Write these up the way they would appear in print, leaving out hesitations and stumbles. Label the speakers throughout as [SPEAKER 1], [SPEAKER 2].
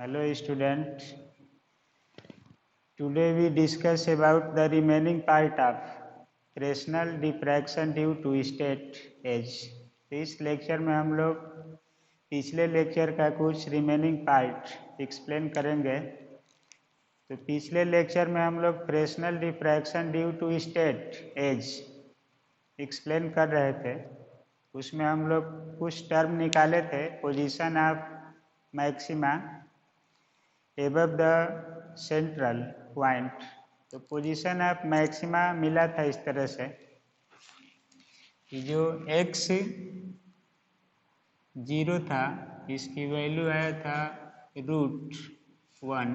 [SPEAKER 1] Hello student. Today we discuss about the remaining part of Fresnel diffraction due to straight edge. इस lecture में हम लोग पिछले lecture का कुछ रिमेनिंग पार्ट एक्सप्लेन करेंगे। तो पिछले लेक्चर में हम लोग Fresnel diffraction due to straight edge explain कर रहे थे। उसमें हम लोग कुछ टर्म निकाले थे। Position of maxima above the central point. तो पोजीशन ऑफ मैक्सिमा मिला था इस तरह से कि जो x 0 था इसकी वैल्यू आया था √1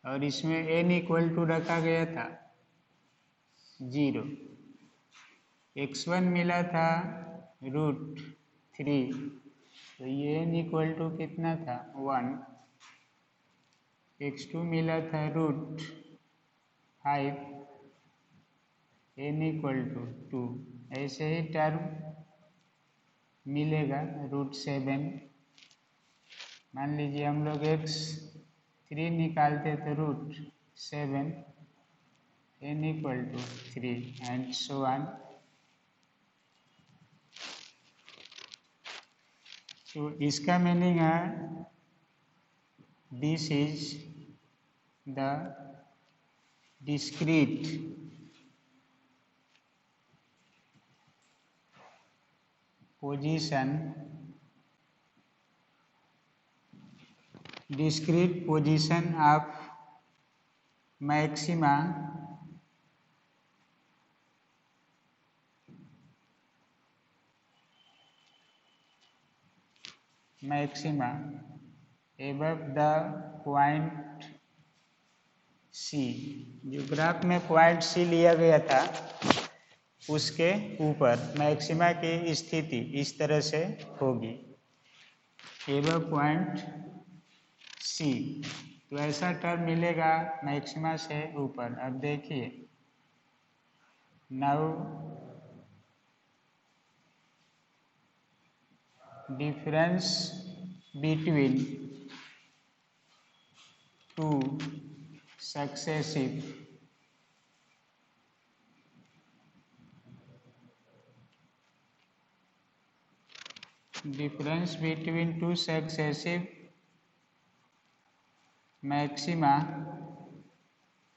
[SPEAKER 1] और इसमें n इक्वल टू रखा गया था 0। x1 मिला था √3 तो ये n इक्वल टू कितना था 1। x2 मिला था √5 n इक्वल टू 2। ऐसे ही टर्म मिलेगा √7। मान लीजिए हम लोग x3 निकालते तो √7 n equal to 3 and so on. तो इसका मीनिंग है this is the discrete position of maxima above the point C। जो ग्राफ में पॉइंट C लिया गया था उसके ऊपर मैक्सिमा की स्थिति इस तरह से होगी एबव पॉइंट C। तो ऐसा टर्म मिलेगा मैक्सिमा से ऊपर। अब देखिए now difference between two successive maxima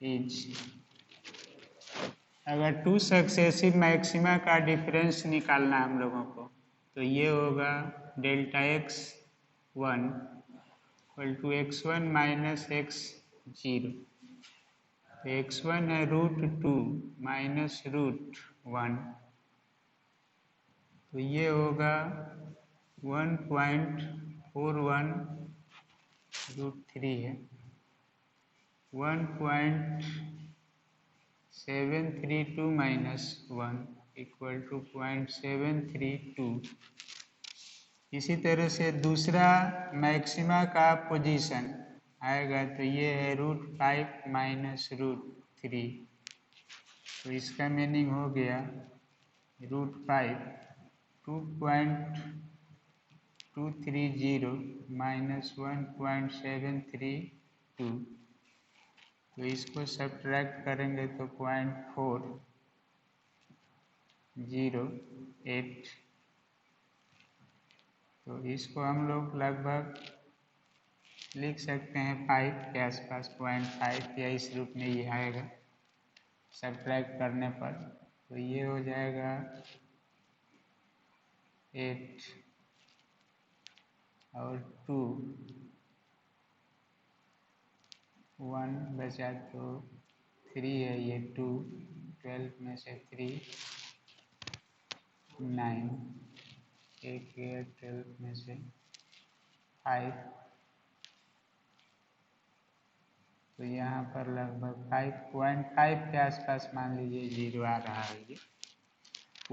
[SPEAKER 1] is. अगर टू सक्सेसिव मैक्सिमा का डिफरेंस निकालना हम लोगों को तो ये होगा delta x1 equal to x1 minus x0। तो x1 है √2 माइनस √1 तो ये होगा 1.41 √3 है 1.732 माइनस 1 इक्वल टू 0.732। इसी तरह से दूसरा मैक्सिमा का पोजीशन आएगा तो ये है √5 माइनस √3। तो इसका मीनिंग हो गया √5 2.230 माइनस 1.732। तो इसको सब्ट्रैक्ट करेंगे तो 0.408। तो इसको हम लोग लगभग लिख सकते हैं 5 के आसपास 0.5 या इस रूप में ये आएगा सब्ट्रैक्ट करने पर। तो ये हो जाएगा 8 और 2 1 बचा तो 3 है ये 2 12 में से 3 9 एक 12 में से 5 तो यहाँ पर लगभग 5.5 के आसपास मान लीजिए 0 आ रहा है ये।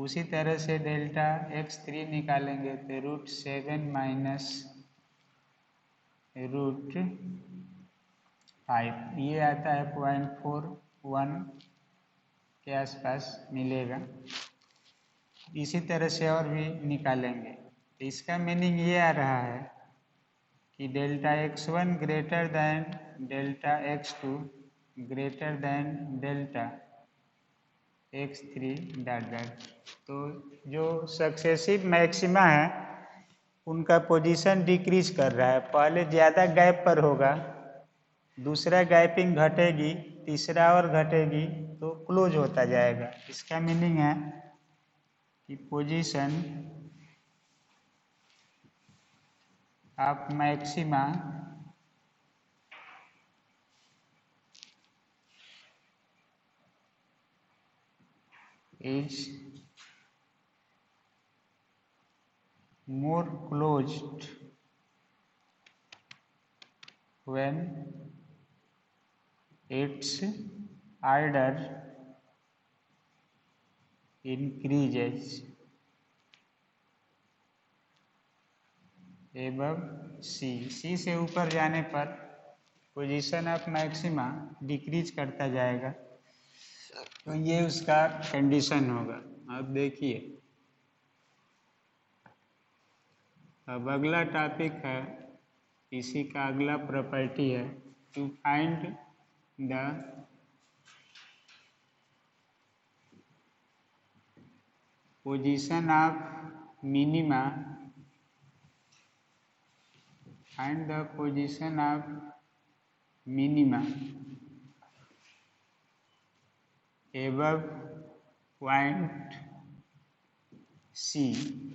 [SPEAKER 1] उसी तरह से डेल्टा x3 निकालेंगे तो √7 माइनस √5 ये आता है 0.41 के आसपास मिलेगा। इसी तरह से और भी निकालेंगे तो इसका मीनिंग ये आ रहा है कि delta x1 greater than delta x2 greater than delta x3 dot dot. तो जो सक्सेसिव मैक्सिमा है उनका पोजीशन डिक्रीज कर रहा है। पहले ज़्यादा गैप पर होगा, दूसरा गैपिंग घटेगी, तीसरा और घटेगी, तो क्लोज होता जाएगा। इसका मीनिंग है कि position of maxima is more closed when its order increases above C। C से ऊपर जाने पर पोजीशन ऑफ मैक्सिमा डिक्रीज करता जाएगा। तो ये उसका कंडीशन होगा। अब देखिए, अब अगला टॉपिक है, इसी का अगला प्रॉपर्टी है to find the position of minima, find the position of minima above point C.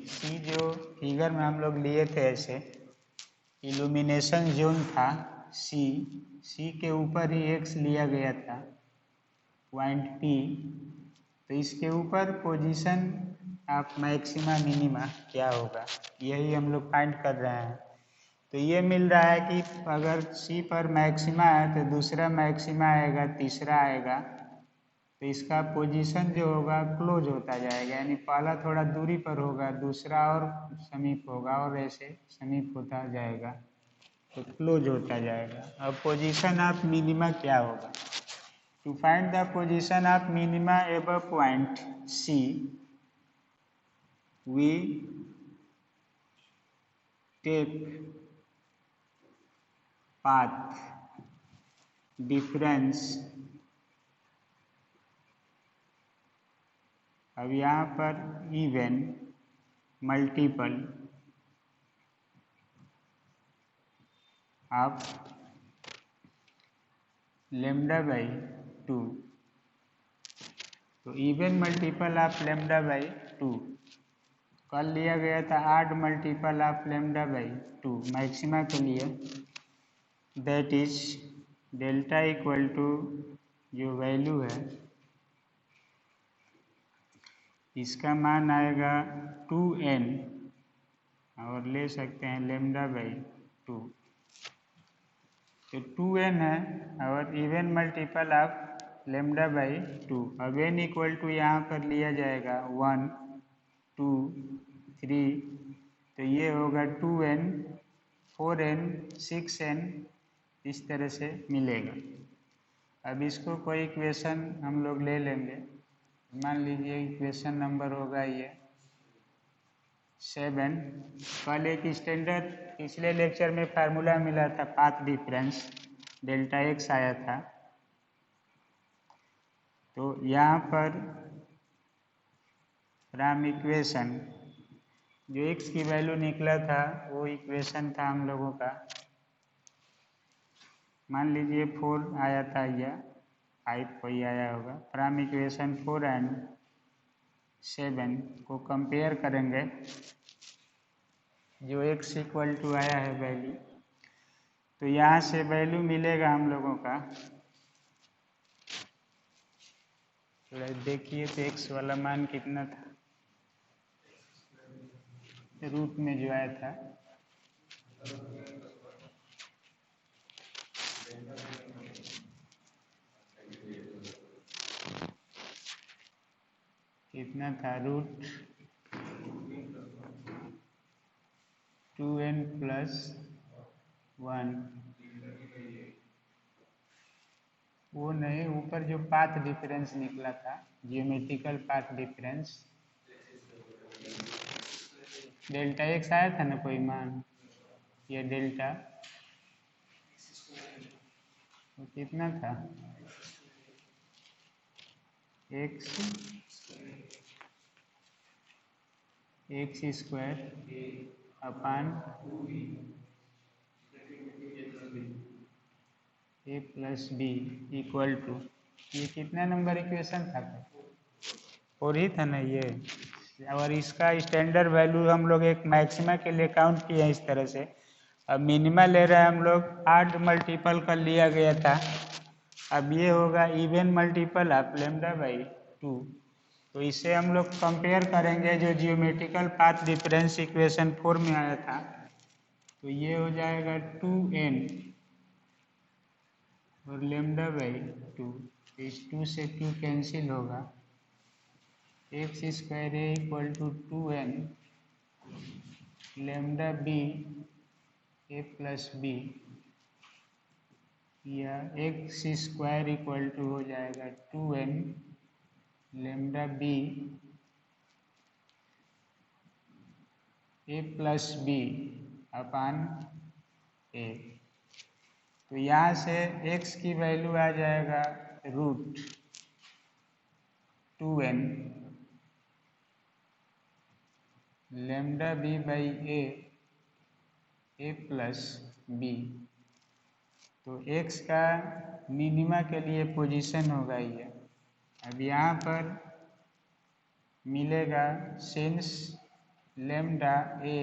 [SPEAKER 1] C जो फिगर में हम लोग लिए थे, ऐसे इल्यूमिनेशन जोन था सी, सी के ऊपर ही एक्स लिया गया था पॉइंट पी। तो इसके ऊपर पोजीशन ऑफ मैक्सिमा मिनिमा क्या होगा, यही हम लोग फाइंड कर रहे हैं। तो ये मिल रहा है कि अगर सी पर मैक्सिमा है तो दूसरा मैक्सिमा आएगा, तीसरा आएगा, तो इसका पोजीशन जो होगा क्लोज होता जाएगा। यानी पहला थोड़ा दूरी पर होगा, दूसरा और समीप होगा, और ऐसे समीप होता जाएगा, तो क्लोज होता जाएगा। अब पोजीशन ऑफ मिनिमा क्या होगा? To find the position of minima above point C, we take path difference. अब यहाँ पर even multiple of lambda by 2। तो even multiple of lambda by 2 कल लिया गया था, odd multiple of lambda by 2 maxima के लिए। That is delta equal to जो वैल्यू है इसका मान आएगा 2n, और ले सकते हैं लेम्डा बाई 2। तो 2n है और even multiple of lambda by 2। अब n इक्वल टू यहाँ पर लिया जाएगा 1 2 3, तो ये होगा 2n 4n 6n, इस तरह से मिलेगा। अब इसको कोई इक्वेशन हम लोग ले लेंगे। मान लीजिए इक्वेशन नंबर होगा ये 7। कल एक स्टैंडर्ड पिछले लेक्चर में फार्मूला मिला था, पाथ डिफरेंस डेल्टा एक्स आया था। तो यहाँ पर फ्रॉम इक्वेशन जो एक्स की वैल्यू निकला था वो इक्वेशन था हम लोगों का, मान लीजिए 4 आया था या 5 कोई आया होगा। फ्रॉम इक्वेशन 4 एंड 7 को कंपेयर करेंगे, जो x इक्वल टू आया है वैल्यू, तो यहाँ से वैल्यू मिलेगा हम लोगों का। तो देखिए तो x वाला मान कितना था, रूट में जो आया था कितना था, रूट 2n प्लस 1। वो नहीं, ऊपर जो पाथ डिफरेंस निकला था, geometrical path difference, delta x आया था ना कोई मान, ये डेल्टा तो कितना था x square upon a plus b equal to, ये कितना नंबर इक्वेशन था? और ही था ना ये। और इसका स्टैंडर्ड वैल्यू हम लोग एक मैक्सिमा के लिए काउंट किए हैं इस तरह से। अब मिनिमा ले रहे हैं हम लोग 8 मल्टीपल का लिया गया था। अब ये होगा even multiple of lambda by 2। तो इसे हम लोग कंपेयर करेंगे जो जियोमेट्रिकल पाथ डिफरेंस इक्वेशन 4 में आया था। तो ये हो जाएगा 2n और लैम्डा बाई 2। इस 2 से 2 कैंसिल होगा। X square a equal to 2n lambda b a plus b, या एक्स स्क्वायर इक्वल टू हो जाएगा 2n lambda b a plus b upon a. तो यहाँ से x की वैल्यू आ जाएगा root 2n lambda b by a plus b. तो x का मिनिमा के लिए पोजीशन होगा ये। अब यहाँ पर मिलेगा सिंस लैम्डा ए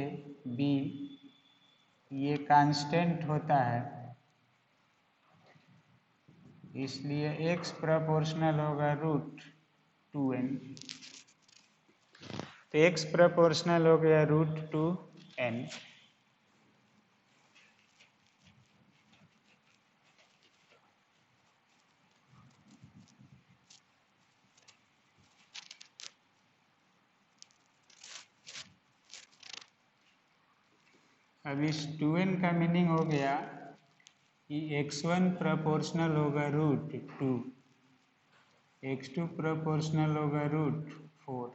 [SPEAKER 1] बी ये कांस्टेंट होता है, इसलिए x प्रोपोर्शनल होगा रूट 2n। तो x प्रोपोर्शनल हो गया रूट 2n। अब इस 2n का मीनिंग हो गया कि x1 प्रोपोर्शनल होगा रूट 2, x2 प्रोपोर्शनल होगा रूट 4,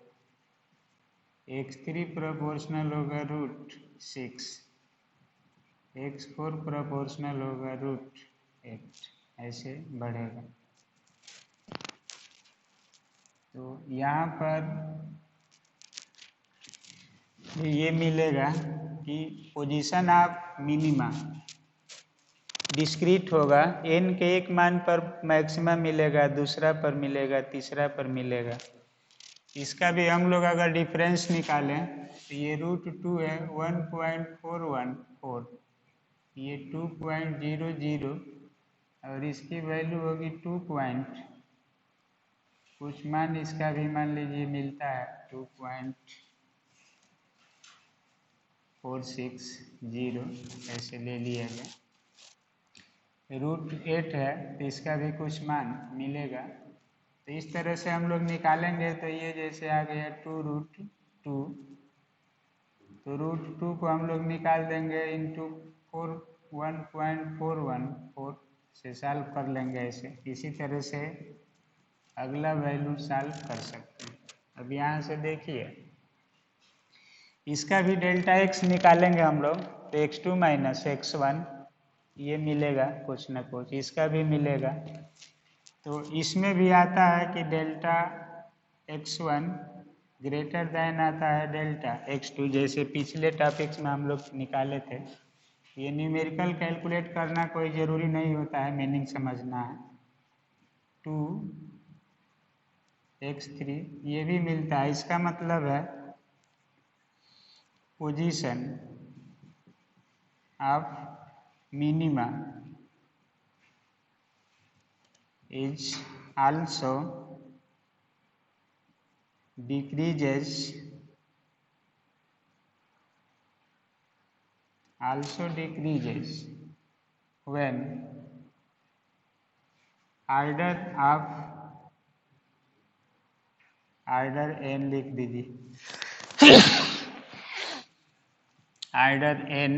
[SPEAKER 1] x3 प्रोपोर्शनल होगा रूट 6, x4 प्रोपोर्शनल होगा रूट 8, ऐसे बढ़ेगा। तो यहाँ पर ये मिलेगा कि पोजीशन ऑफ मिनिमा डिस्क्रीट होगा। n के एक मान पर मैक्सिमा मिलेगा, दूसरा पर मिलेगा, तीसरा पर मिलेगा। इसका भी हम लोग अगर डिफरेंस निकालें तो ये रूट 2 है 1.414, ये 2.00 और इसकी वैल्यू होगी 2 पॉइंट कुछ मान, इसका भी मान लीजिए मिलता है 2.460, ऐसे ले लिया गया। रूट 8 है तो इसका भी कुछ मान मिलेगा। तो इस तरह से हम लोग निकालेंगे तो ये जैसे आ गया 2 रूट 2, तो रूट 2 को हम लोग निकाल देंगे इंटू 1.414 से सॉल्व कर लेंगे ऐसे। इसी तरह से अगला वैल्यू सॉल्व कर सकते हैं। अब यहाँ से देखिए इसका भी डेल्टा x निकालेंगे हम लोग, तो x2 माइनस x1 ये मिलेगा कुछ ना कुछ, इसका भी मिलेगा। तो इसमें भी आता है कि डेल्टा x1 ग्रेटर दैन आता है डेल्टा x2, जैसे पिछले टॉपिक्स में हम लोग निकाले थे। ये न्यूमेरिकल कैलकुलेट करना कोई ज़रूरी नहीं होता है, मीनिंग समझना है। 2x3 ये भी मिलता है। इसका मतलब है position of minima is also decreases when order n लिख दीजिए order n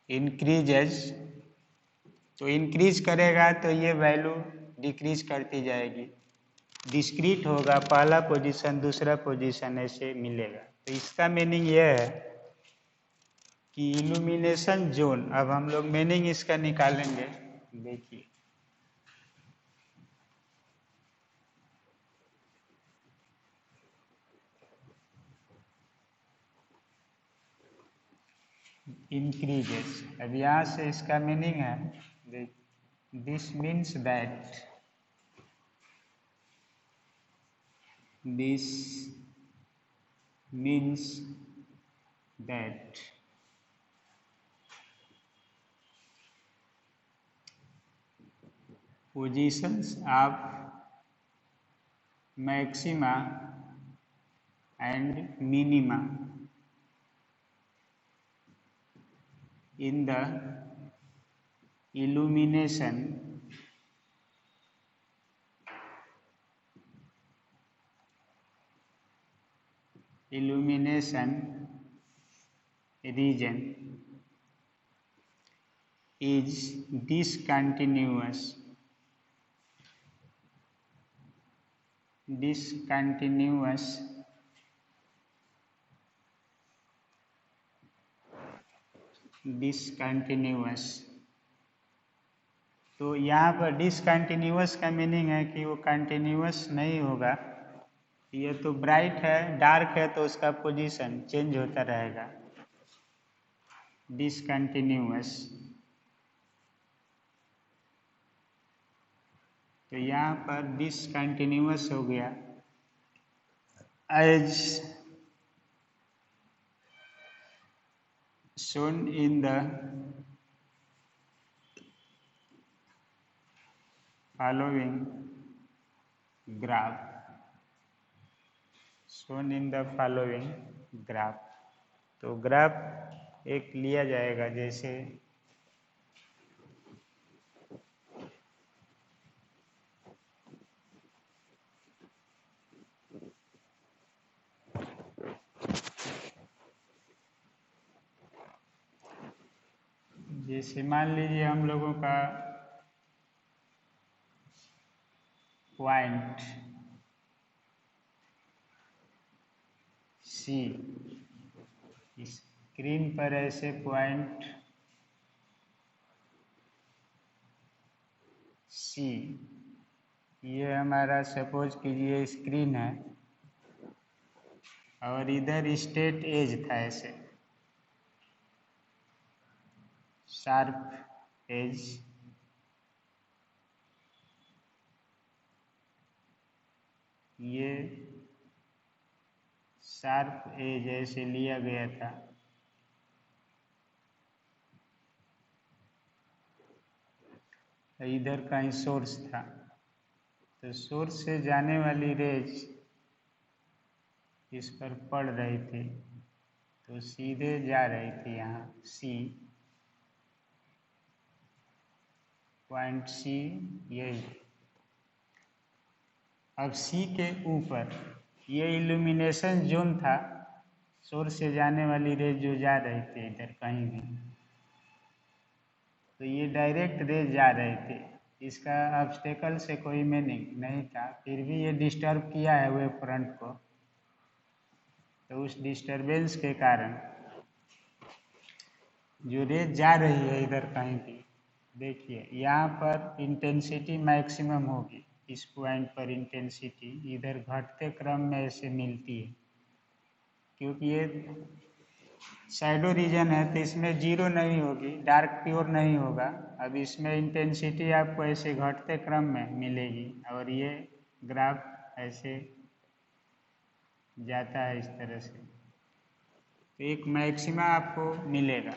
[SPEAKER 1] इंक्रीजेस। तो इंक्रीज करेगा तो ये वैल्यू डिक्रीज करती जाएगी, डिस्क्रीट होगा, पहला पोजीशन दूसरा पोजीशन ऐसे मिलेगा। तो इसका मीनिंग ये है कि इल्यूमिनेशन जोन, अब हम लोग मीनिंग इसका निकालेंगे। देखिए इंक्रीजेस। अब यहाँ से इसका मीनिंग है, this means that, this means that positions of maxima and minima in the illumination region is discontinuous तो यहाँ पर डिसकंटिन्यूअस का मीनिंग है कि वो कंटिन्यूअस नहीं होगा। ये तो ब्राइट है, डार्क है, तो उसका पोजीशन चेंज होता रहेगा। डिसकंटिन्यूअस, तो यहाँ पर डिसकंटिन्यूअस हो गया। As shown in the following graph, shown in the following graph। तो ग्राफ एक लिया जाएगा, जैसे मान लीजिए हम लोगों का पॉइंट सी, स्क्रीन पर ऐसे पॉइंट सी, ये हमारा सपोज कीजिए स्क्रीन है, और इधर स्ट्रेट एज था, ऐसे शार्प एज, ये शार्प एज ऐसे लिया गया था। इधर कहीं सोर्स था, तो सोर्स से जाने वाली रेज इस पर पड़ रही थी, तो सीधे जा रही थी यहाँ सी, पॉइंट सी यही। अब सी के ऊपर ये इल्यूमिनेशन जोन था, सोर्स से जाने वाली रेज जो जा रही थी इधर कहीं भी, तो ये डायरेक्ट रेज जा रहे थे, इसका ऑब्स्टेकल से कोई मीनिंग नहीं था, फिर भी ये डिस्टर्ब किया है वेव फ्रंट को। तो उस डिस्टरबेंस के कारण जो रेज जा रही है इधर कहीं भी, देखिए यहाँ पर इंटेंसिटी मैक्सिमम होगी, इस पॉइंट पर इंटेंसिटी इधर घटते क्रम में ऐसे मिलती है, क्योंकि ये शैडो रीजन है, तो इसमें जीरो नहीं होगी, डार्क प्योर नहीं होगा। अब इसमें इंटेंसिटी आपको ऐसे घटते क्रम में मिलेगी, और ये ग्राफ ऐसे जाता है इस तरह से, तो एक मैक्सिमा आपको मिलेगा।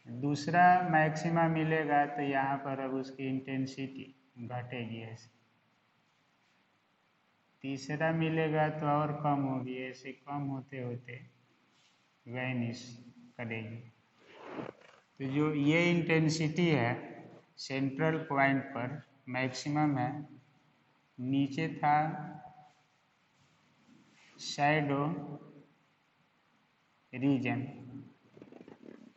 [SPEAKER 1] दूसरा मैक्सिमा मिलेगा तो यहाँ पर अब उसकी इंटेंसिटी घटेगी ऐसे। तीसरा मिलेगा तो और कम होगी, ऐसे कम होते होते वैनिश करेगी। तो जो ये इंटेंसिटी है सेंट्रल पॉइंट पर मैक्सिमम है, नीचे था शैडो रीजन,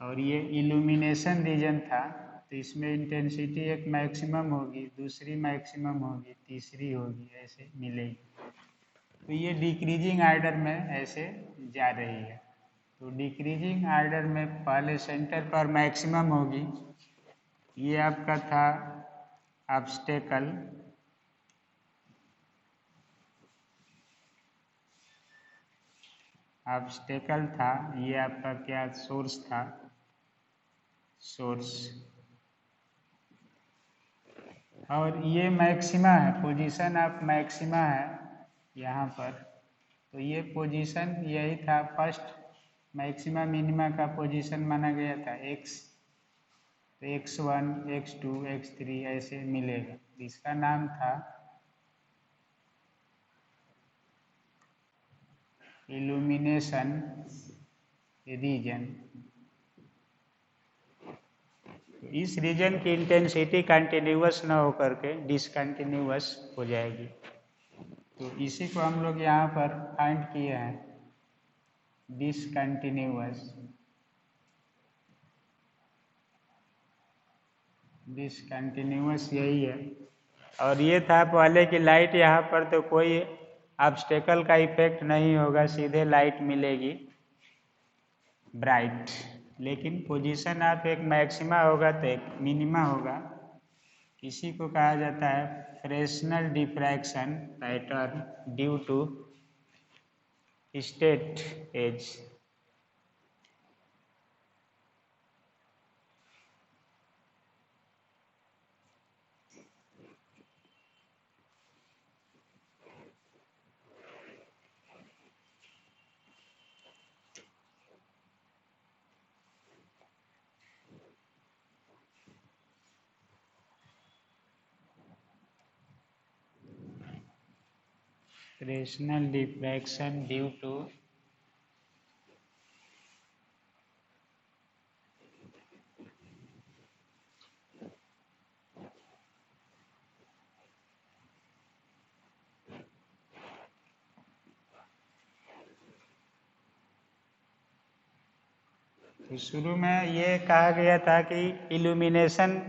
[SPEAKER 1] और ये इल्यूमिनेशन रीजन था, तो इसमें इंटेंसिटी एक मैक्सिमम होगी, दूसरी मैक्सिमम होगी, तीसरी होगी, ऐसे मिलेगी। तो ये डिक्रीजिंग आर्डर में ऐसे जा रही है। तो डिक्रीजिंग आर्डर में पहले सेंटर पर मैक्सिमम होगी, ये आपका था ऑब्स्टेकल, ऑब्स्टेकल था, ये आपका क्या सोर्स था, सोर्स, और ये मैक्सिमा है, पोजीशन ऑफ मैक्सिमा है यहाँ पर। तो ये पोजीशन यही था, फर्स्ट मैक्सिमा मिनिमा का पोजीशन माना गया था एक्स। तो x1 x2 x3 ऐसे मिलेगा। इसका नाम था इल्यूमिनेशन रीजन। इस रीजन की इंटेंसिटी कंटिन्यूअस न होकर के डिसकंटिन्यूअस हो जाएगी। तो इसी को हम लोग यहाँ पर फाइंड किए हैं, डिसकंटिन्यूअस। डिसकंटिन्यूअस यही है। और ये था पहले की लाइट यहाँ पर तो कोई ऑब्स्टेकल का इफेक्ट नहीं होगा, सीधे लाइट मिलेगी ब्राइट। लेकिन पोजीशन ऑफ एक मैक्सिमा होगा तो एक मिनिमा होगा। इसी को कहा जाता है Fresnel diffraction pattern due to straight edge. Fresnel diffraction due to तो शुरू में ये कहा गया था कि इल्यूमिनेशन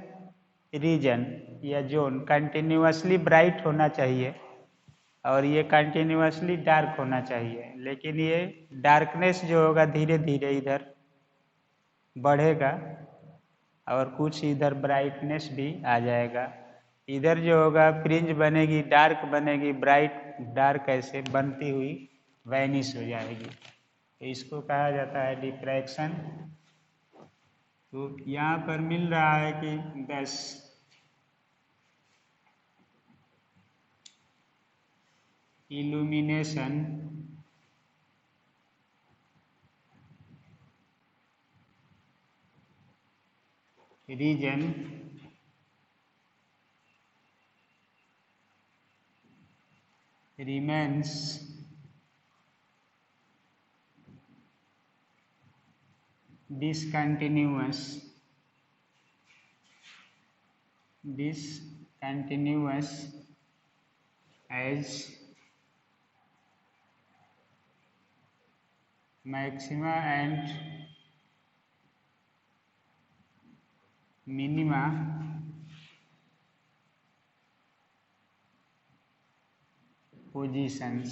[SPEAKER 1] रीजन या जोन कंटिन्यूअसली ब्राइट होना चाहिए और ये कंटिन्यूअसली डार्क होना चाहिए। लेकिन ये डार्कनेस जो होगा धीरे धीरे इधर बढ़ेगा और कुछ इधर ब्राइटनेस भी आ जाएगा। इधर जो होगा फ्रिंज बनेगी, डार्क बनेगी, ब्राइट डार्क ऐसे बनती हुई वैनिश हो जाएगी। तो इसको कहा जाता है डिफ्रैक्शन। तो यहाँ पर मिल रहा है कि 10 illumination region remains discontinuous as maxima and minima positions।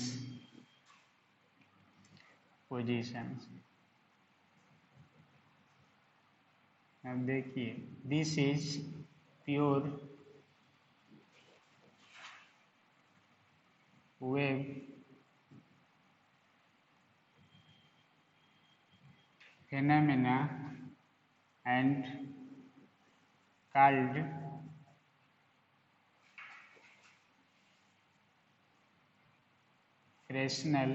[SPEAKER 1] अब देखिए, this is pure wave phenomena and called Fresnel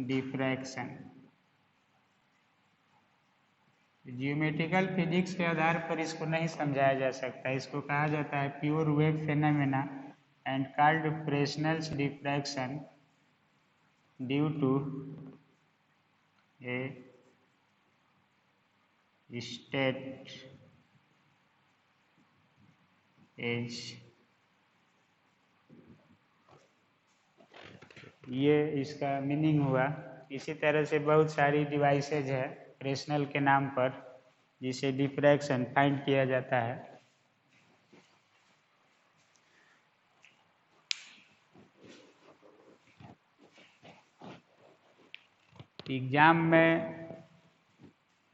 [SPEAKER 1] diffraction. Geometrical physics के आधार पर इसको नहीं समझाया जा सकता। इसको कहा जाता है pure wave phenomena and called Fresnel diffraction due to a straight edge. ये इसका मीनिंग हुआ। इसी तरह से बहुत सारी डिवाइसेज है फ्रेस्नेल के नाम पर जिसे डिफ्रैक्शन फाइंड किया जाता है। एग्जाम में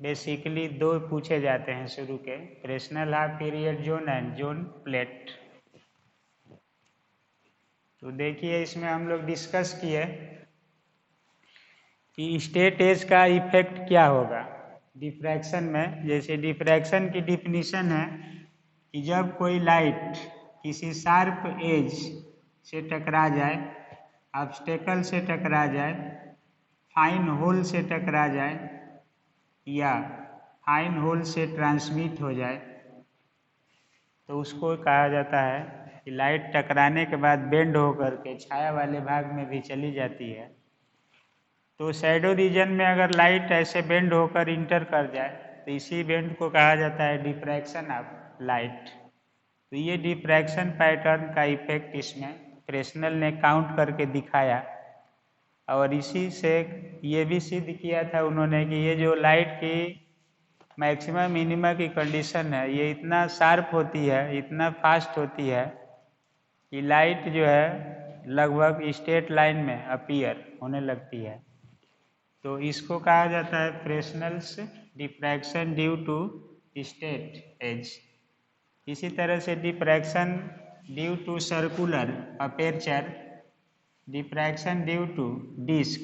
[SPEAKER 1] बेसिकली 2 पूछे जाते हैं शुरू के, Fresnel half period zone and zone plate. तो देखिए, इसमें हम लोग डिस्कस किए कि स्टेट एज का इफेक्ट क्या होगा। डिफ्रैक्शन में, जैसे डिफ्रैक्शन की डिफिनीशन है कि जब कोई लाइट किसी शार्प एज से टकरा जाए, ऑब्स्टेकल से टकरा जाए, फाइन होल से टकरा जाए या फाइन होल से ट्रांसमिट हो जाए, तो उसको कहा जाता है कि लाइट टकराने के बाद बेंड होकर के छाया वाले भाग में भी चली जाती है। तो शैडो रीजन में अगर लाइट ऐसे बेंड होकर इंटर कर जाए तो इसी बेंड को कहा जाता है डिफ्रैक्शन ऑफ लाइट। तो ये डिफ्रैक्शन पैटर्न का इफेक्ट इसमें फ्रेस्नेल ने काउंट करके दिखाया और इसी से ये भी सिद्ध किया था उन्होंने कि ये जो लाइट की मैक्सिमम मिनिमा की कंडीशन है ये इतना शार्प होती है, इतना फास्ट होती है कि लाइट जो है लगभग स्ट्रेट लाइन में अपीयर होने लगती है। तो इसको कहा जाता है Fresnel's diffraction due to straight edge. इसी तरह से diffraction due to circular aperture, diffraction due to disc,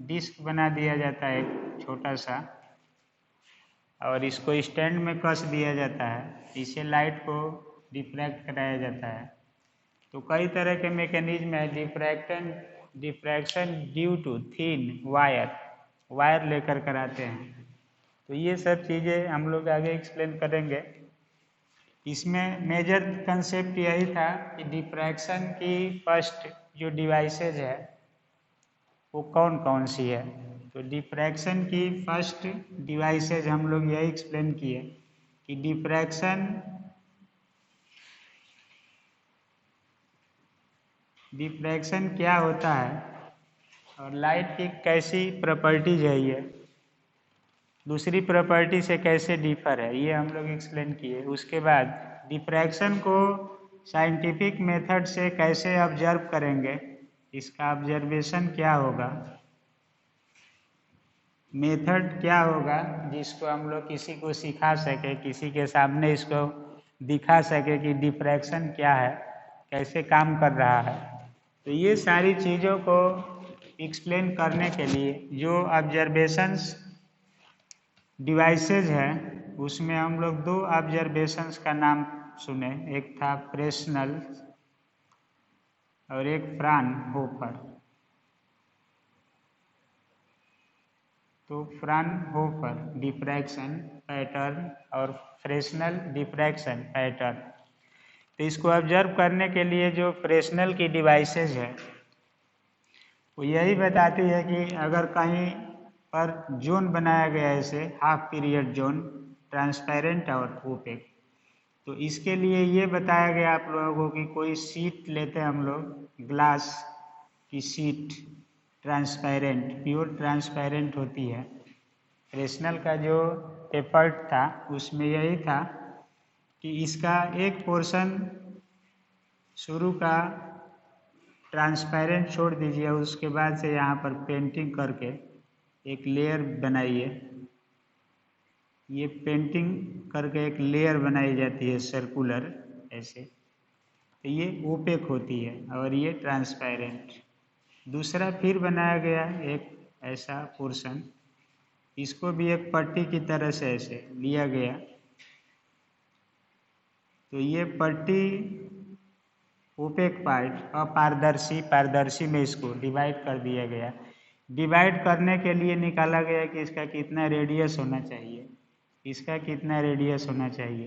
[SPEAKER 1] disc बना दिया जाता है एक छोटा सा और इसको स्टैंड में कस दिया जाता है, इससे लाइट को डिफ्रैक्ट कराया जाता है। तो कई तरह के मैकेनिज्म है। Diffraction due to thin wire लेकर कराते हैं। तो ये सब चीज़ें हम लोग आगे एक्सप्लेन करेंगे। इसमें मेजर कंसेप्ट यही था कि डिफ्रैक्शन की फर्स्ट जो डिवाइसेज है वो कौन कौन सी है। तो डिफ्रैक्शन की फर्स्ट डिवाइसेज हम लोग यही एक्सप्लेन किए कि डिफ्रैक्शन क्या होता है और लाइट की कैसी प्रॉपर्टीज है, ये दूसरी प्रॉपर्टी से कैसे डिफर है, ये हम लोग एक्सप्लेन किए। उसके बाद डिफ्रैक्शन को साइंटिफिक मेथड से कैसे ऑब्जर्व करेंगे, इसका ऑब्जर्वेशन क्या होगा, मेथड क्या होगा जिसको हम लोग किसी को सिखा सके, किसी के सामने इसको दिखा सके कि डिफ्रैक्शन क्या है, कैसे काम कर रहा है। तो ये सारी चीज़ों को एक्सप्लेन करने के लिए जो ऑब्जर्वेशंस डिवाइसेज है उसमें हम लोग दो ऑब्जर्वेशंस का नाम सुने, एक था फ्रेस्नेल और एक फ्रानहोफर। तो फ्रानहोफर डिफ्रैक्शन पैटर्न और फ्रेस्नेल डिफ्रैक्शन पैटर्न। तो इसको ऑब्जर्व करने के लिए जो फ्रेस्नेल की डिवाइसेज है वो यही बताती है कि अगर कहीं पर जोन बनाया गया है, ऐसे हाफ पीरियड जोन, ट्रांसपेरेंट और ओपेक, तो इसके लिए ये बताया गया आप लोगों को कि कोई शीट लेते हैं हम लोग, ग्लास की शीट ट्रांसपेरेंट, प्योर ट्रांसपेरेंट होती है। फ्रेस्नेल का जो एफर्ट था उसमें यही था कि इसका एक पोर्शन शुरू का ट्रांसपेरेंट छोड़ दीजिए, उसके बाद से यहाँ पर पेंटिंग करके एक लेयर बनाइए। ये पेंटिंग करके एक लेयर बनाई जाती है सर्कुलर ऐसे, तो ये ओपेक होती है और ये ट्रांसपेरेंट। दूसरा फिर बनाया गया एक ऐसा पोर्शन, इसको भी एक पट्टी की तरह से ऐसे लिया गया, तो ये पट्टी ओपेक पार्ट पारदर्शी में इसको डिवाइड कर दिया गया। डिवाइड करने के लिए निकाला गया कि इसका कितना रेडियस होना चाहिए, इसका कितना रेडियस होना चाहिए,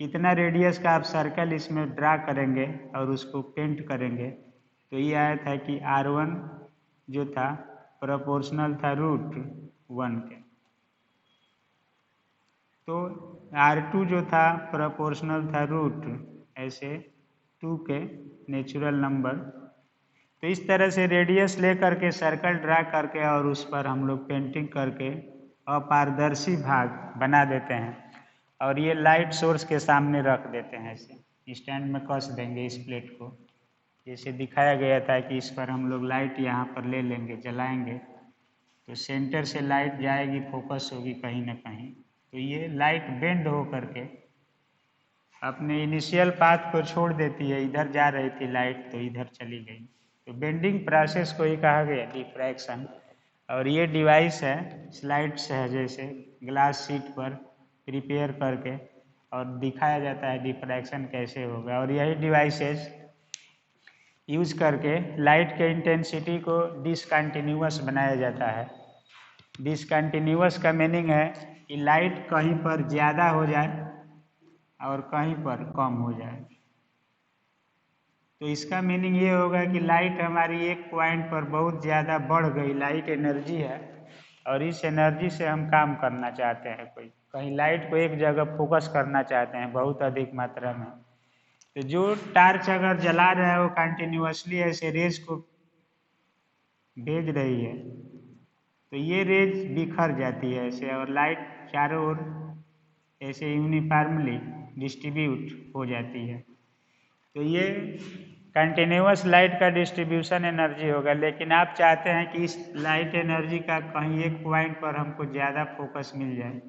[SPEAKER 1] कितना रेडियस का आप सर्कल इसमें ड्रा करेंगे और उसको पेंट करेंगे। तो ये आया था कि R1 जो था प्रोपोर्शनल था √1 के, तो R2 जो था प्रोपोर्शनल था ऐसे 2 के नेचुरल नंबर। तो इस तरह से रेडियस ले करके सर्कल ड्रा करके और उस पर हम लोग पेंटिंग करके अपारदर्शी भाग बना देते हैं और ये लाइट सोर्स के सामने रख देते हैं, ऐसे स्टैंड में कस देंगे इस प्लेट को, जैसे दिखाया गया था कि इस पर हम लोग लाइट यहाँ पर ले लेंगे, जलाएंगे तो सेंटर से लाइट जाएगी, फोकस होगी कहीं ना कहीं, तो ये लाइट बेंड हो करके अपने इनिशियल पाथ को छोड़ देती है, इधर जा रही थी लाइट तो इधर चली गई। तो बेंडिंग प्रोसेस को ही कहा गया डिफ्रैक्शन। और ये डिवाइस है, स्लाइड्स है जैसे ग्लास शीट पर प्रिपेयर करके और दिखाया जाता है डिफ्रैक्शन कैसे होगा। और यही डिवाइसेस यूज करके लाइट के इंटेंसिटी को डिसकंटिन्यूअस बनाया जाता है। डिसकंटिन्यूअस का मीनिंग है कि लाइट कहीं पर ज़्यादा हो जाए और कहीं पर कम हो जाए। तो इसका मीनिंग ये होगा कि लाइट हमारी एक पॉइंट पर बहुत ज़्यादा बढ़ गई, लाइट एनर्जी है और इस एनर्जी से हम काम करना चाहते हैं, कोई कहीं लाइट को एक जगह फोकस करना चाहते हैं बहुत अधिक मात्रा में। तो जो टार्च अगर जला रहा है वो कंटिन्यूअसली ऐसे रेज को भेज रही है, तो ये रेज बिखर जाती है ऐसे और लाइट चारों ओर ऐसे यूनिफॉर्मली डिस्ट्रीब्यूट हो जाती है। तो ये कंटिन्यूअस लाइट का डिस्ट्रीब्यूशन एनर्जी होगा। लेकिन आप चाहते हैं कि इस लाइट एनर्जी का कहीं एक पॉइंट पर हमको ज़्यादा फोकस मिल जाए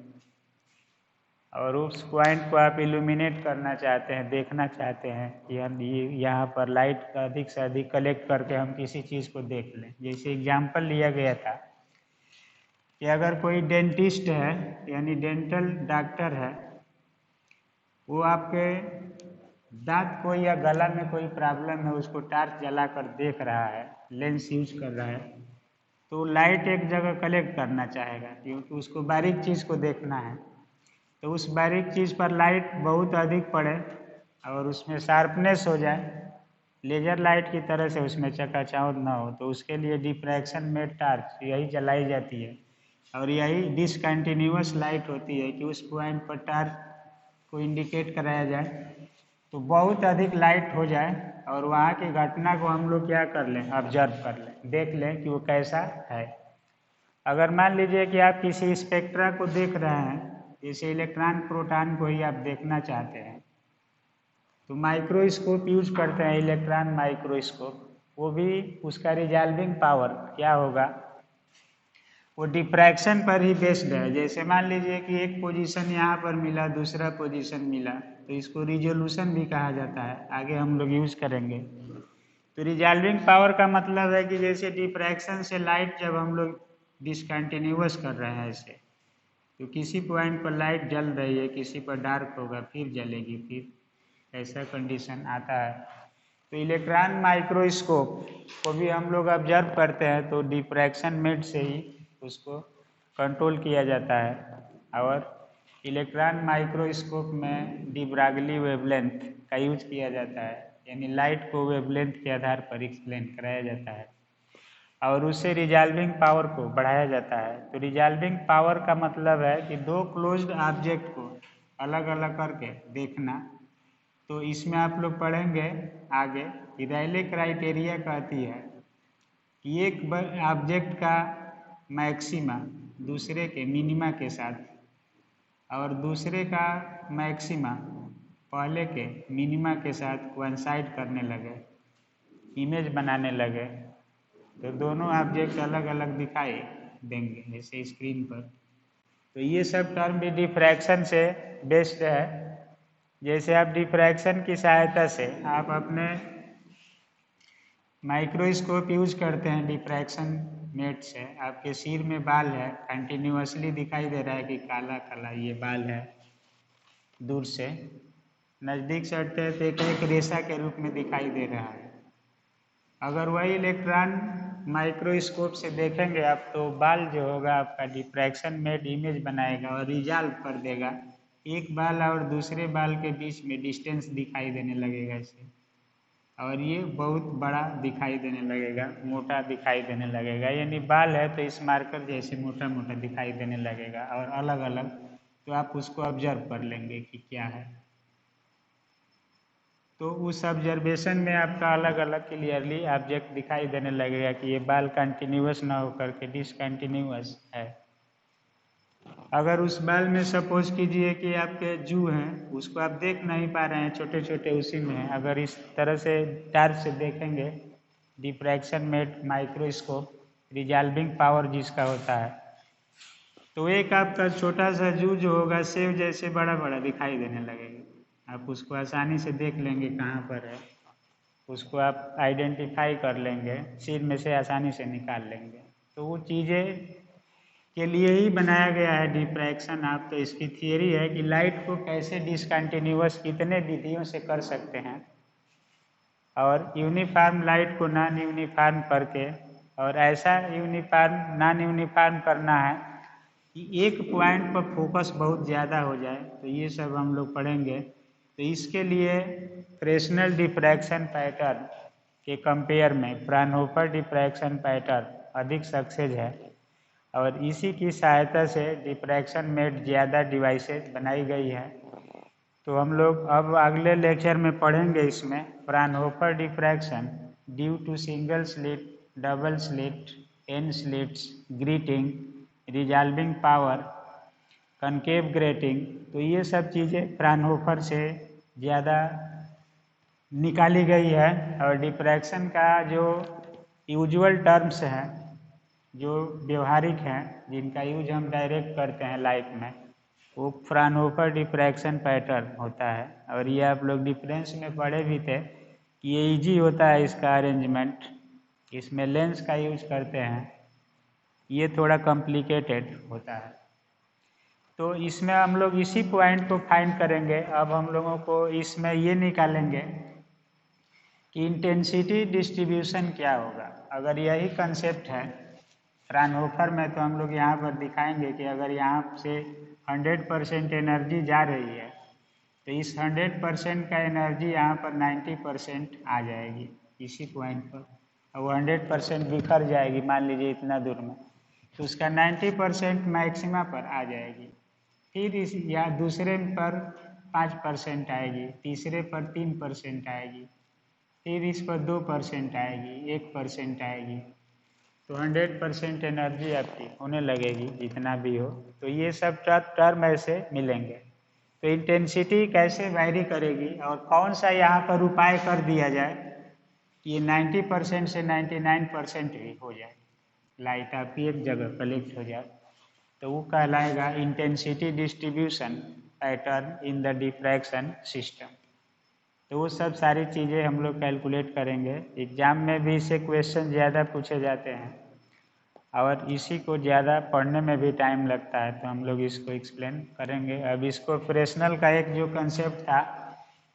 [SPEAKER 1] और उस पॉइंट को आप इल्यूमिनेट करना चाहते हैं, देखना चाहते हैं कि हम ये यहाँ पर लाइट का अधिक से अधिक कलेक्ट करके हम किसी चीज़ को देख लें। जैसे एग्जाम्पल लिया गया था कि अगर कोई डेंटिस्ट है यानी डेंटल डॉक्टर है, वो आपके दांत को या गला में कोई प्रॉब्लम है उसको टार्च जला कर देख रहा है, लेंस यूज कर रहा है, तो लाइट एक जगह कलेक्ट करना चाहेगा क्योंकि उसको बारीक चीज़ को देखना है। तो उस बारीक चीज़ पर लाइट बहुत अधिक पड़े और उसमें शार्पनेस हो जाए, लेजर लाइट की तरह से उसमें चकाचौंध ना हो, तो उसके लिए डिफ्रैक्शन में टार्च यही जलाई जाती है। और यही डिसकंटिन्यूअस लाइट होती है कि उस पॉइंट पर टार्च को इंडिकेट कराया जाए तो बहुत अधिक लाइट हो जाए और वहाँ की घटना को हम लोग क्या कर लें, ऑब्जर्व कर लें, देख लें कि वो कैसा है। अगर मान लीजिए कि आप किसी स्पेक्ट्रा को देख रहे हैं, जैसे इलेक्ट्रॉन प्रोटॉन को ही आप देखना चाहते हैं, तो माइक्रोस्कोप यूज करते हैं, इलेक्ट्रॉन माइक्रोस्कोप। वो भी उसका रिजॉल्विंग पावर क्या होगा, वो डिफ्रैक्शन पर ही बेस्ड है। जैसे मान लीजिए कि एक पोजीशन यहाँ पर मिला, दूसरा पोजीशन मिला, तो इसको रिजोल्यूशन भी कहा जाता है, आगे हम लोग यूज करेंगे। तो रिजॉल्विंग पावर का मतलब है कि जैसे डिफ्रैक्शन से लाइट जब हम लोग डिसकंटिन्यूअस कर रहे हैं ऐसे, तो किसी पॉइंट पर लाइट जल रही है, किसी पर डार्क होगा, फिर जलेगी, फिर ऐसा कंडीशन आता है। तो इलेक्ट्रॉन माइक्रोस्कोप को भी हम लोग ऑब्जर्व करते हैं, तो डिफ्रैक्शन मेड से ही उसको कंट्रोल किया जाता है। और इलेक्ट्रॉन माइक्रोस्कोप में डी ब्रागली वेवलेंथ का यूज किया जाता है, यानी लाइट को वेवलेंथ के आधार पर एक्सप्लेन कराया जाता है और उससे रिजॉल्विंग पावर को बढ़ाया जाता है। तो रिजॉल्विंग पावर का मतलब है कि दो क्लोज्ड ऑब्जेक्ट को अलग अलग करके देखना। तो इसमें आप लोग पढ़ेंगे आगे कि रायले क्राइटेरिया कहती है कि एक ऑब्जेक्ट का मैक्सिमा दूसरे के मिनिमा के साथ और दूसरे का मैक्सिमा पहले के मिनिमा के साथ कोइंसाइड करने लगे, इमेज बनाने लगे, तो दोनों ऑब्जेक्ट अलग अलग दिखाई देंगे जैसे स्क्रीन पर। तो ये सब टर्म भी डिफ्रैक्शन से बेस्ड है। जैसे आप डिफ्रैक्शन की सहायता से आप अपने माइक्रोस्कोप यूज करते हैं डिफ्रैक्शन मेट से, आपके सिर में बाल है, कंटिन्यूअसली दिखाई दे रहा है कि काला काला ये बाल है, दूर से नज़दीक से हटते हैं तो एक रेशा के रूप में दिखाई दे रहा है। अगर वही इलेक्ट्रॉन माइक्रोस्कोप से देखेंगे आप, तो बाल जो होगा आपका डिफ्रैक्शन मेड इमेज बनाएगा और रिजॉल्व कर देगा, एक बाल और दूसरे बाल के बीच में डिस्टेंस दिखाई देने लगेगा इसे, और ये बहुत बड़ा दिखाई देने लगेगा, मोटा दिखाई देने लगेगा, यानी बाल है तो इस मार्कर जैसे मोटा मोटा दिखाई देने लगेगा और अलग अलग। तो आप उसको ऑब्जर्व कर लेंगे कि क्या है। तो उस ऑब्जर्वेशन में आपका अलग अलग क्लियरली ऑब्जेक्ट दिखाई देने लगेगा कि ये बाल कंटिन्यूअस ना होकर के डिसकंटिन्यूअस है। अगर उस बाल में सपोज कीजिए कि आपके जू हैं, उसको आप देख नहीं पा रहे हैं, छोटे छोटे उसी में हैं, अगर इस तरह से टार्च से देखेंगे diffraction made microscope, resolving power जिसका होता है, तो एक आपका छोटा सा जू जो होगा सेव जैसे बड़ा बड़ा दिखाई देने लगेगा। आप उसको आसानी से देख लेंगे कहाँ पर है, उसको आप आइडेंटिफाई कर लेंगे, सिर में से आसानी से निकाल लेंगे। तो वो चीज़ें के लिए ही बनाया गया है डिफ्रैक्शन ऑफ। तो इसकी थियरी है कि लाइट को कैसे डिसकंटिन्यूअस कितने विधियों से कर सकते हैं और यूनिफॉर्म लाइट को नॉन यूनिफॉर्म करके, और ऐसा यूनिफॉर्म नॉन यूनिफॉर्म करना है कि एक पॉइंट पर फोकस बहुत ज़्यादा हो जाए। तो ये सब हम लोग पढ़ेंगे। तो इसके लिए फ्रेस्नेल डिफ्रैक्शन पैटर्न के कंपेयर में फ्राउनहोफर डिफ्रैक्शन पैटर्न अधिक सक्सेस है और इसी की सहायता से डिफ्रैक्शन मेड ज़्यादा डिवाइसेस बनाई गई है। तो हम लोग अब अगले लेक्चर में पढ़ेंगे इसमें Fraunhofer diffraction due to single slit, double slit, N slits, grating, resolving power, concave grating. तो ये सब चीज़ें फ्राउनहोफर से ज़्यादा निकाली गई है। और डिफ्रैक्शन का जो यूजुअल टर्म्स हैं, जो व्यवहारिक हैं, जिनका यूज हम डायरेक्ट करते हैं लाइफ में, वो फ्राउनहोफर डिफ्रैक्शन पैटर्न होता है। और ये आप लोग डिफरेंस में पढ़े भी थे कि ये इजी होता है इसका अरेंजमेंट। इसमें लेंस का यूज करते हैं, ये थोड़ा कॉम्प्लिकेटेड होता है। तो इसमें हम लोग इसी पॉइंट को फाइंड करेंगे। अब हम लोगों को इसमें ये निकालेंगे कि इंटेंसिटी डिस्ट्रीब्यूशन क्या होगा। अगर यही कंसेप्ट है फ्राउनहोफर में, तो हम लोग यहाँ पर दिखाएंगे कि अगर यहाँ से 100% एनर्जी जा रही है तो इस 100% का एनर्जी यहाँ पर 90% आ जाएगी इसी पॉइंट पर, और वो 100% बिखर जाएगी मान लीजिए इतना दूर में, तो उसका 90% मैक्सिमा पर आ जाएगी। फिर इस या दूसरे पर 5% आएगी, तीसरे पर 3% आएगी, फिर इस पर 2% आएगी, 1% आएगी। तो 100% एनर्जी आपकी होने लगेगी जितना भी हो। तो ये सब टर्म ऐसे मिलेंगे। तो इंटेंसिटी कैसे वैरी करेगी और कौन सा यहाँ पर उपाय कर दिया जाए कि ये 90% से 99% भी हो जाए, लाइट आपकी एक जगह कलेक्ट हो जाए, तो वो कहलाएगा intensity distribution pattern in the diffraction system. तो वो सब सारी चीज़ें हम लोग कैलकुलेट करेंगे। एग्जाम में भी इससे क्वेश्चन ज़्यादा पूछे जाते हैं और इसी को ज़्यादा पढ़ने में भी टाइम लगता है, तो हम लोग इसको एक्सप्लेन करेंगे। अब इसको फ्रेस्नेल का एक जो कंसेप्ट था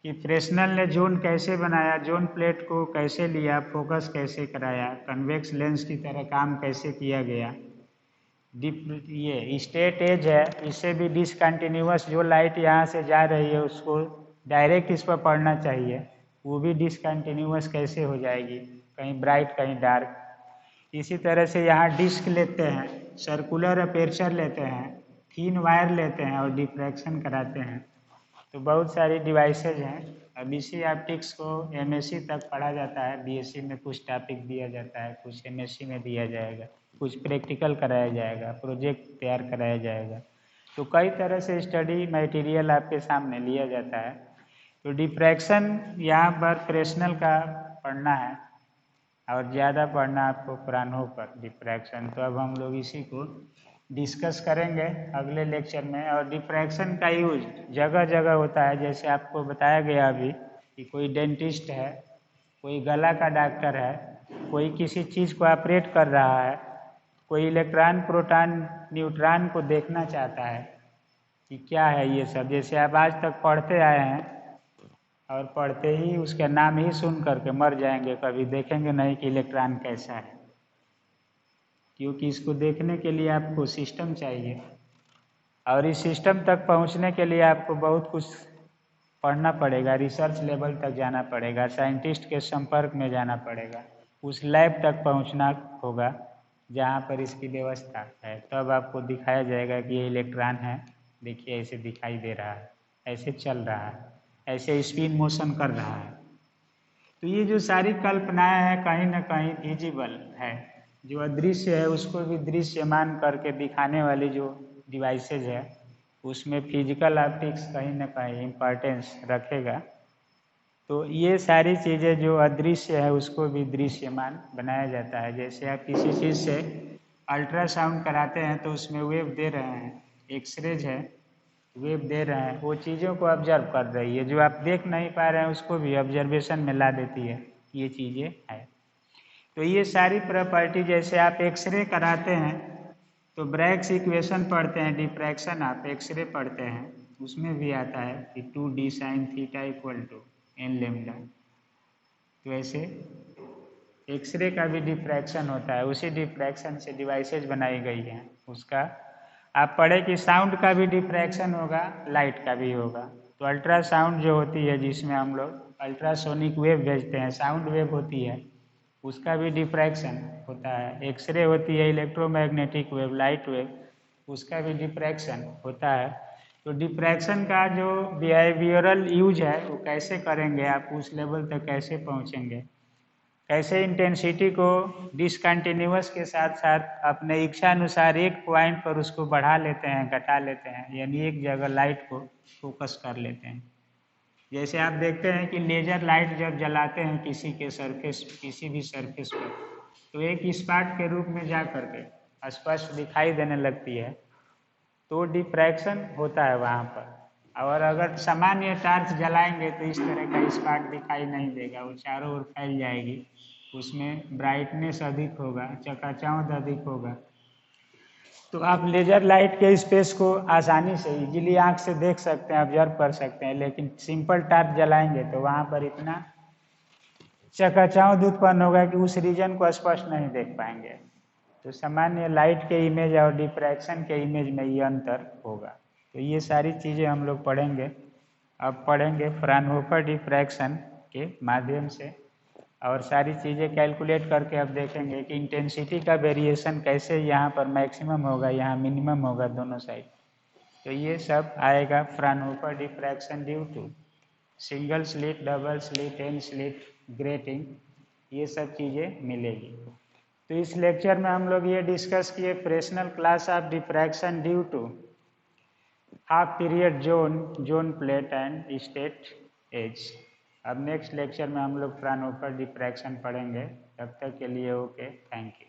[SPEAKER 1] कि फ्रेस्नेल ने जोन कैसे बनाया, जोन प्लेट को कैसे लिया, फोकस कैसे कराया, कन्वेक्स लेंस की तरह काम कैसे किया गया। ये स्टेट एज है, इससे भी डिसकंटिन्यूअस जो लाइट यहाँ से जा रही है उसको डायरेक्ट इस पर पड़ना चाहिए, वो भी डिसकंटिन्यूअस कैसे हो जाएगी, कहीं ब्राइट कहीं डार्क। इसी तरह से यहाँ डिस्क लेते हैं, सर्कुलर अपेर्चर लेते हैं, थीन वायर लेते हैं और डिफ्रैक्शन कराते हैं। तो बहुत सारी डिवाइसेज हैं। अब इसी ऑप्टिक्स को एमएससी तक पढ़ा जाता है, बीएससी में कुछ टॉपिक दिया जाता है, कुछ एमएससी में दिया जाएगा, कुछ प्रैक्टिकल कराया जाएगा, प्रोजेक्ट तैयार कराया जाएगा। तो कई तरह से स्टडी मटेरियल आपके सामने लिया जाता है। तो डिफ्रैक्शन यहाँ पर फ्रेस्नेल का पढ़ना है और ज़्यादा पढ़ना आपको फ्राउनहोफर डिफ्रैक्शन। तो अब हम लोग इसी को डिस्कस करेंगे अगले लेक्चर में। और डिफ्रैक्शन का यूज जगह जगह होता है, जैसे आपको बताया गया अभी कि कोई डेंटिस्ट है, कोई गला का डॉक्टर है, कोई किसी चीज़ को ऑपरेट कर रहा है, कोई इलेक्ट्रॉन प्रोटॉन न्यूट्रॉन को देखना चाहता है कि क्या है ये सब। जैसे आप आज तक पढ़ते आए हैं और पढ़ते ही उसका नाम ही सुन करके मर जाएंगे, कभी देखेंगे नहीं कि इलेक्ट्रॉन कैसा है, क्योंकि इसको देखने के लिए आपको सिस्टम चाहिए और इस सिस्टम तक पहुंचने के लिए आपको बहुत कुछ पढ़ना पड़ेगा, रिसर्च लेवल तक जाना पड़ेगा, साइंटिस्ट के संपर्क में जाना पड़ेगा, उस लैब तक पहुंचना होगा जहां पर इसकी व्यवस्था है। तब आपको दिखाया जाएगा कि ये इलेक्ट्रॉन है, देखिए ऐसे दिखाई दे रहा है, ऐसे चल रहा है, ऐसे स्पिन मोशन कर रहा है। तो ये जो सारी कल्पनाएं हैं कहीं ना कहीं विजिबल है, जो अदृश्य है उसको भी दृश्यमान करके दिखाने वाली जो डिवाइसेज है उसमें फिजिकल ऑप्टिक्स कहीं ना कहीं इम्पोर्टेंस रखेगा। तो ये सारी चीज़ें जो अदृश्य है उसको भी दृश्यमान बनाया जाता है। जैसे आप किसी चीज़ से अल्ट्रासाउंड कराते हैं तो उसमें वेव दे रहे हैं, एक्सरेज है, वेव दे रहे हैं, वो चीज़ों को ऑब्जर्व कर रही है, जो आप देख नहीं पा रहे हैं उसको भी ऑब्जर्वेशन में ला देती है, ये चीज़ें है। तो ये सारी प्रॉपर्टी, जैसे आप एक्सरे कराते हैं तो ब्रैग्स इक्वेशन पढ़ते हैं, डिफ्रैक्शन आप एक्सरे पढ़ते हैं, उसमें भी आता है कि 2d sin theta equal to n lambda. तो ऐसे एक्सरे का भी डिफ्रैक्शन होता है, उसी डिफ्रैक्शन से डिवाइसेज बनाई गई हैं। उसका आप पढ़े कि साउंड का भी डिफ्रैक्शन होगा, लाइट का भी होगा। तो अल्ट्रासाउंड जो होती है, जिसमें हम लोग अल्ट्रासोनिक वेव भेजते हैं, साउंड वेव होती है, उसका भी डिफ्रैक्शन होता है। एक्सरे होती है इलेक्ट्रोमैग्नेटिक वेव, लाइट वेव, उसका भी डिफ्रैक्शन होता है। तो डिफ्रैक्शन का जो बिहेवियरल यूज है वो कैसे करेंगे, आप उस लेवल तक कैसे पहुंचेंगे, कैसे इंटेंसिटी को डिसकंटिन्यूअस के साथ साथ अपने इच्छा अनुसार एक पॉइंट पर उसको बढ़ा लेते हैं, घटा लेते हैं, यानी एक जगह लाइट को फोकस कर लेते हैं। जैसे आप देखते हैं कि लेजर लाइट जब जलाते हैं किसी के सरफेस, किसी भी सरफेस पर, तो एक स्पॉट के रूप में जा करके स्पष्ट दिखाई देने लगती है। तो डिफ्रैक्शन होता है वहाँ पर। और अगर सामान्य टार्च जलाएंगे तो इस तरह का स्पॉट दिखाई नहीं देगा, वो चारों ओर फैल जाएगी, उसमें ब्राइटनेस अधिक होगा, चकाचौंध अधिक होगा। तो आप लेजर लाइट के स्पेस को आसानी से इजीली आंख से देख सकते हैं, ऑब्जर्व कर सकते हैं, लेकिन सिंपल टार्च जलाएंगे तो वहाँ पर इतना चकाचौंध उत्पन्न होगा कि उस रीजन को स्पष्ट नहीं देख पाएंगे। तो सामान्य लाइट के इमेज और डिफ्रैक्शन के इमेज में ये अंतर होगा। तो ये सारी चीज़ें हम लोग पढ़ेंगे। अब पढ़ेंगे फ्राउनहोफर डिफ्रैक्शन के माध्यम से, और सारी चीज़ें कैलकुलेट करके अब देखेंगे कि इंटेंसिटी का वेरिएशन कैसे यहाँ पर मैक्सिमम होगा, यहाँ मिनिमम होगा, दोनों साइड। तो ये सब आएगा Fraunhofer diffraction due to single slit, double slit, N slit, grating, ये सब चीज़ें मिलेगी। तो इस लेक्चर में हम लोग ये डिस्कस किए Fresnel class of diffraction due to half period zone, zone plate and straight edge. अब नेक्स्ट लेक्चर में हम लोग फ्राउनहोफर डिफ्रैक्शन पढ़ेंगे। तब तक के लिए ओके, थैंक यू।